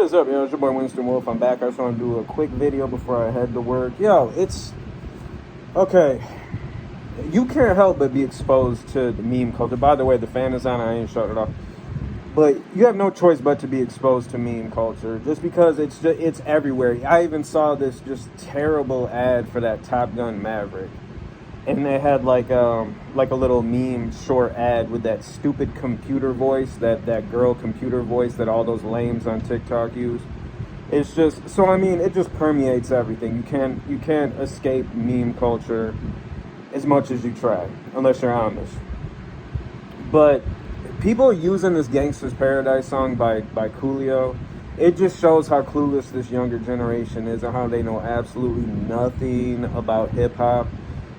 What's up, yo? It's your boy Winston Wolf. I'm back. I just want to do a quick video before I head to work. Yo, it's okay. You can't help but be exposed to the meme culture. By the way, the fan is on. I ain't shut it off. But you have no choice but to be exposed to meme culture, just because it's everywhere. I even saw this just terrible ad for that Top Gun Maverick, and they had like a little meme short ad with that stupid computer voice, that girl computer voice that all those lames on TikTok use. It's just so, I mean, it just permeates everything. You can't escape meme culture as much as you try, unless you're honest. But people using this Gangsters Paradise song by Coolio, it just shows how clueless this younger generation is and how they know absolutely nothing about hip hop.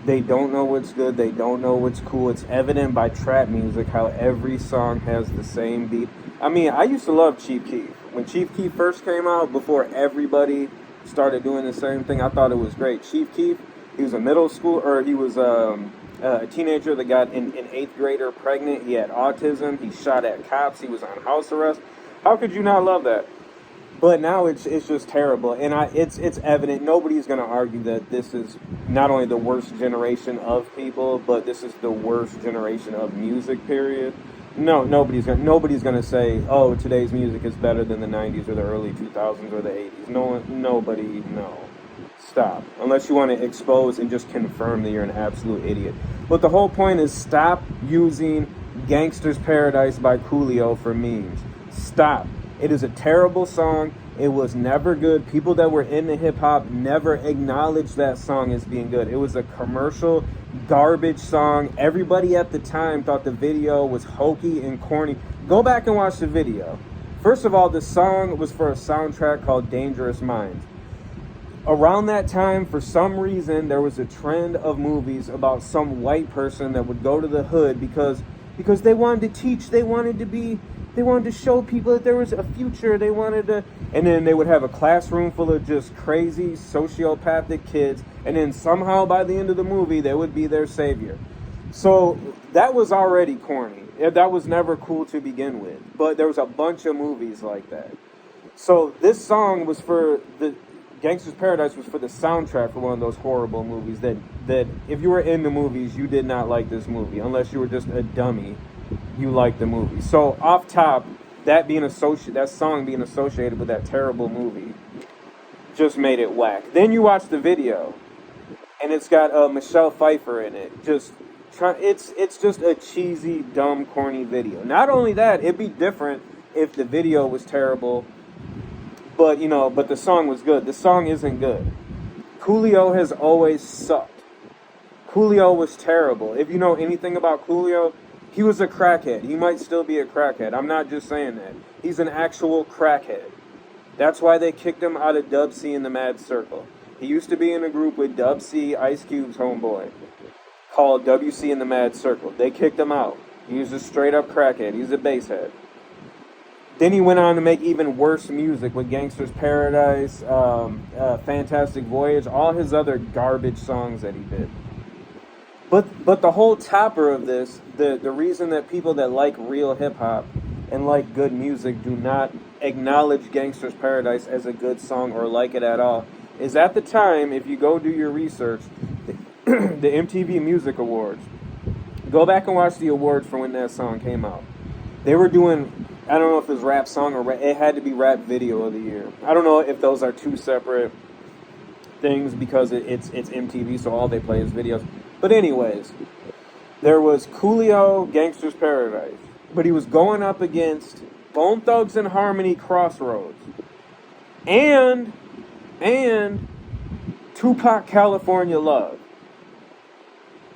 They don't know what's good. They don't know what's cool. It's evident by trap music how every song has the same beat. I mean, I used to love Chief Keef. When Chief Keef first came out, before everybody started doing the same thing, I thought it was great. Chief Keef, he was a middle school, or he was a teenager that got an eighth grader pregnant. He had autism. He shot at cops. He was on house arrest. How could you not love that? But now it's just terrible, and it's evident. Nobody's going to argue that this is not only the worst generation of people, but this is the worst generation of music. Period. No, nobody's gonna say, oh, today's music is better than the '90s or the early 2000s or the '80s. Nobody. No. Stop. Unless you want to expose and just confirm that you're an absolute idiot. But the whole point is, stop using "Gangsters Paradise" by Coolio for memes. Stop. It is a terrible song. It was never good. People that were into hip hop never acknowledged that song as being good. It was a commercial garbage song. Everybody at the time thought the video was hokey and corny. Go back and watch the video. First of all, the song was for a soundtrack called Dangerous Minds. Around that time, for some reason, there was a trend of movies about some white person that would go to the hood because they wanted to teach, they wanted to show people that there was a future. And then they would have a classroom full of just crazy sociopathic kids, and then somehow by the end of the movie, they would be their savior. So that was already corny. That was never cool to begin with. But there was a bunch of movies like that. So this song was for the Gangsters Paradise was for the soundtrack for one of those horrible movies that if you were in the movies, you did not like this movie. Unless you were just a dummy, you liked the movie. So off top, that song being associated with that terrible movie just made it whack. Then you watch the video, and it's got Michelle Pfeiffer in it. It's just a cheesy, dumb, corny video. Not only that, it'd be different if the video was terrible, but the song was good. The song isn't good. Coolio has always sucked. Coolio was terrible. If you know anything about Coolio, he was a crackhead. He might still be a crackhead. I'm not just saying that. He's an actual crackhead. That's why they kicked him out of Dub C and the Mad Circle. He used to be in a group with Dub C, Ice Cube's homeboy, called WC and the Mad Circle. They kicked him out. He was a straight up crackhead. He's a basshead. Then he went on to make even worse music with Gangsters Paradise, Fantastic Voyage, all his other garbage songs that he did. But the whole topper of this, the reason that people that like real hip-hop and like good music do not acknowledge Gangsters Paradise as a good song or like it at all, is at the time, if you go do your research, the MTV Music Awards, go back and watch the awards for when that song came out. They were doing, I don't know if it was rap song or it had to be rap video of the year. I don't know if those are two separate things because it's MTV, so all they play is videos. But anyways, there was Coolio, Gangsters Paradise, but he was going up against Bone Thugs and Harmony, Crossroads, and Tupac, California Love.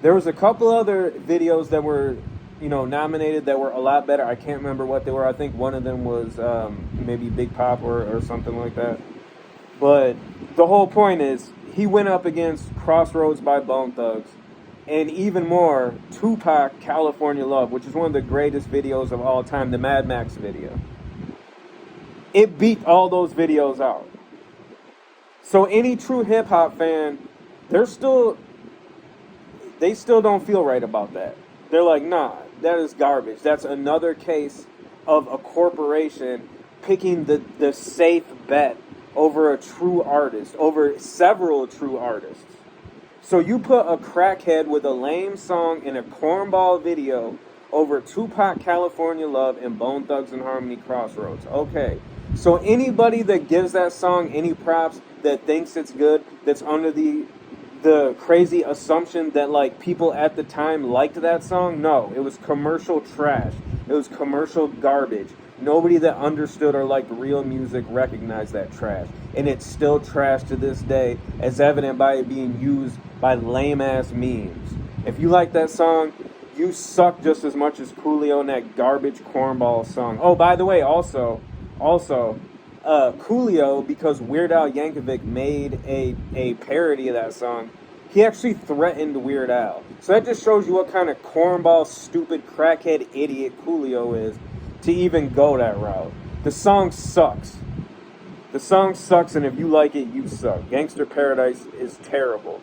There was a couple other videos that were, nominated that were a lot better. I can't remember what they were. I think one of them was maybe Big Pop or something like that. But the whole point is, he went up against Crossroads by Bone Thugs, and even more, Tupac, California Love, which is one of the greatest videos of all time, the Mad Max video. It beat all those videos out. So any true hip-hop fan, they still don't feel right about that. They're like, nah, that is garbage. That's another case of a corporation picking the safe bet over a true artist, over several true artists. So you put a crackhead with a lame song in a cornball video over Tupac, California Love, and Bone Thugs and Harmony, Crossroads. Okay. So anybody that gives that song any props, that thinks it's good, that's under the crazy assumption that like people at the time liked that song, no, it was commercial trash. It was commercial garbage. Nobody that understood or liked real music recognized that trash. And it's still trash to this day, as evident by it being used by lame-ass memes. If you like that song, you suck just as much as Coolio in that garbage cornball song. Oh, by the way, also, Coolio, because Weird Al Yankovic made a parody of that song, he actually threatened Weird Al. So that just shows you what kind of cornball, stupid, crackhead idiot Coolio is to even go that route. The song sucks. The song sucks, and if you like it, you suck. Gangster Paradise is terrible.